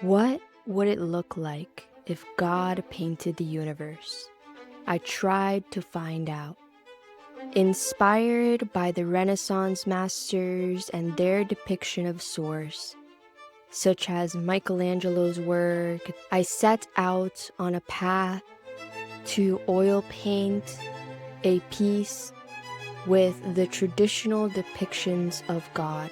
What would it look like if God painted the universe? I tried to find out. Inspired by the Renaissance masters and their depiction of Source, such as Michelangelo's work, I set out on a path to oil paint a piece with the traditional depictions of God.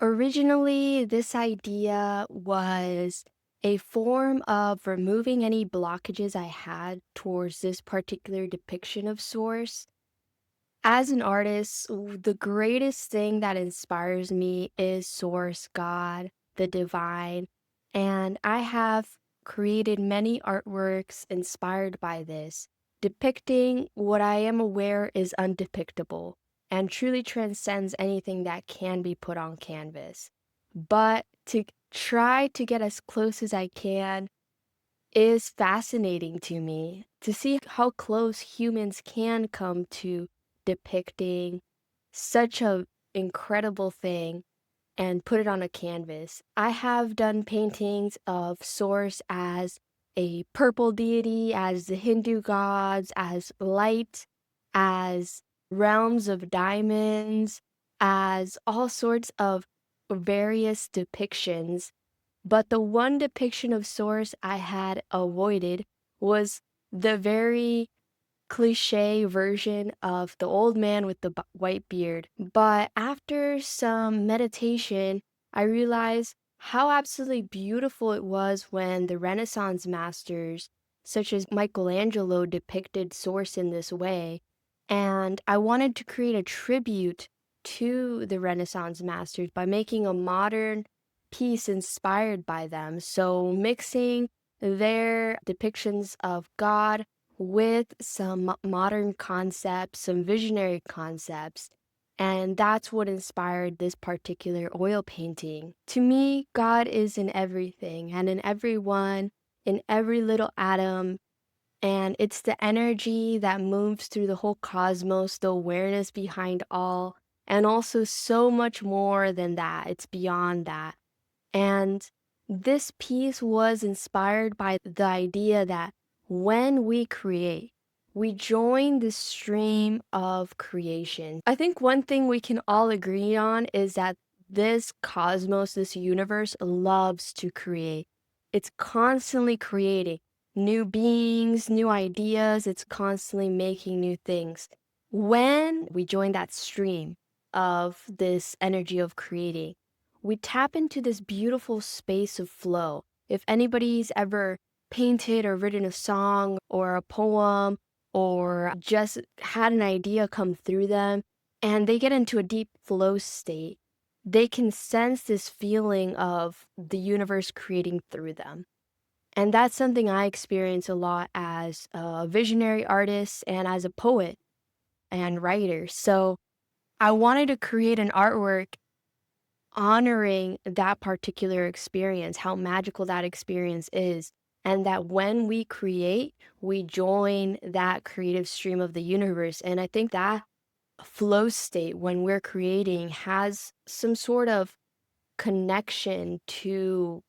Originally, this idea was a form of removing any blockages I had towards this particular depiction of Source. As an artist, the greatest thing that inspires me is Source, God, the divine, and I have created many artworks inspired by this, depicting what I am aware is undepictable and truly transcends anything that can be put on canvas. But to try to get as close as I can is fascinating to me to see how close humans can come to depicting such a incredible thing and put it on a canvas. I have done paintings of Source as a purple deity, as the Hindu gods, as light, as realms of diamonds, as all sorts of various depictions. But the one depiction of Source I had avoided was the very cliche version of the old man with the white beard. But after some meditation, I realized how absolutely beautiful it was when the Renaissance masters, such as Michelangelo, depicted Source in this way. And I wanted to create a tribute to the Renaissance masters by making a modern piece inspired by them. So mixing their depictions of God with some modern concepts, some visionary concepts. And that's what inspired this particular oil painting. To me, God is in everything and in everyone, in every little atom. And it's the energy that moves through the whole cosmos, the awareness behind all, and also so much more than that. It's beyond that. And this piece was inspired by the idea that when we create, we join the stream of creation. I think one thing we can all agree on is that this cosmos, this universe, loves to create. It's constantly creating new beings, new ideas. It's constantly making new things. When we join that stream of this energy of creating, we tap into this beautiful space of flow. If anybody's ever painted or written a song or a poem or just had an idea come through them and they get into a deep flow state, they can sense this feeling of the universe creating through them. And that's something I experience a lot as a visionary artist and as a poet and writer. So I wanted to create an artwork honoring that particular experience, how magical that experience is, and that when we create, we join that creative stream of the universe. And I think that flow state when we're creating has some sort of connection to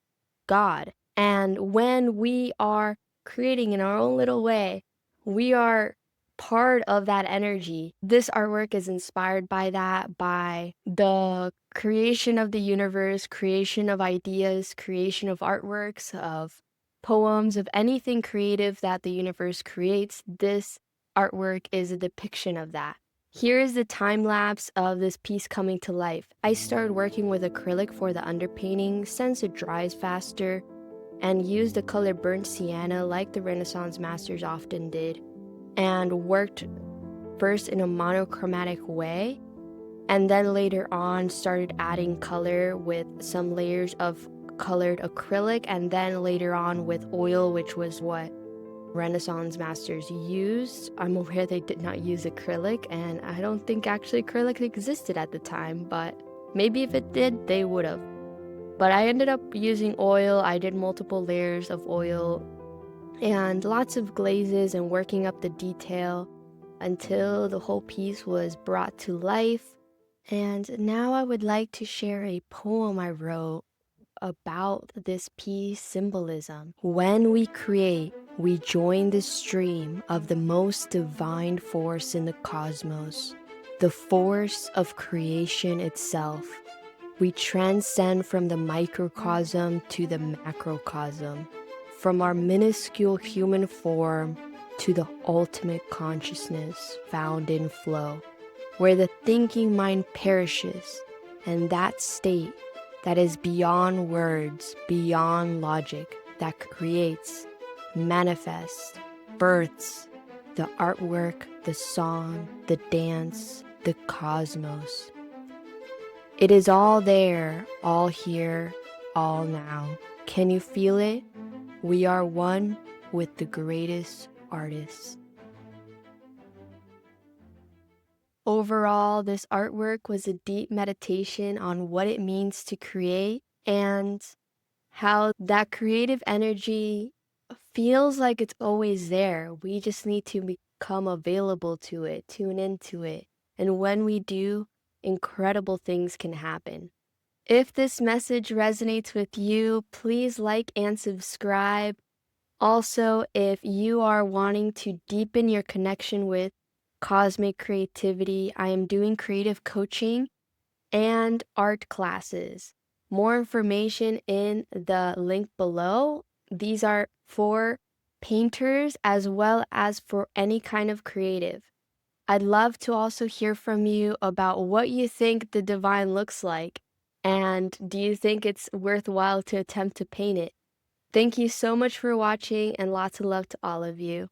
God. And when we are creating in our own little way, we are part of that energy. This artwork is inspired by that, by the creation of the universe, creation of ideas, creation of artworks, of poems, of anything creative that the universe creates. This artwork is a depiction of that. Here is the time lapse of this piece coming to life. I started working with acrylic for the underpainting since it dries faster, and used the color burnt sienna like the Renaissance masters often did, and worked first in a monochromatic way, and then later on started adding color with some layers of colored acrylic, and then later on with oil, which was what Renaissance masters used. I'm aware they did not use acrylic, and I don't think actually acrylic existed at the time, but maybe if it did, they would have. But I ended up using oil. I did multiple layers of oil and lots of glazes and working up the detail until the whole piece was brought to life. And now I would like to share a poem I wrote about this piece, symbolism. When we create, we join the stream of the most divine force in the cosmos, the force of creation itself. We transcend from the microcosm to the macrocosm, from our minuscule human form to the ultimate consciousness found in flow, where the thinking mind perishes, and that state that is beyond words, beyond logic, that creates, manifests, births the artwork, the song, the dance, the cosmos. It is all there, all here, all now. Can you feel it? We are one with the greatest artists. Overall, this artwork was a deep meditation on what it means to create and how that creative energy feels like it's always there. We just need to become available to it, tune into it. And when we do, incredible things can happen. If this message resonates with you, please like and subscribe. Also, if you are wanting to deepen your connection with cosmic creativity, I am doing creative coaching and art classes. More information in the link below. These are for painters as well as for any kind of creative. I'd love to also hear from you about what you think the divine looks like, and do you think it's worthwhile to attempt to paint it? Thank you so much for watching, and lots of love to all of you.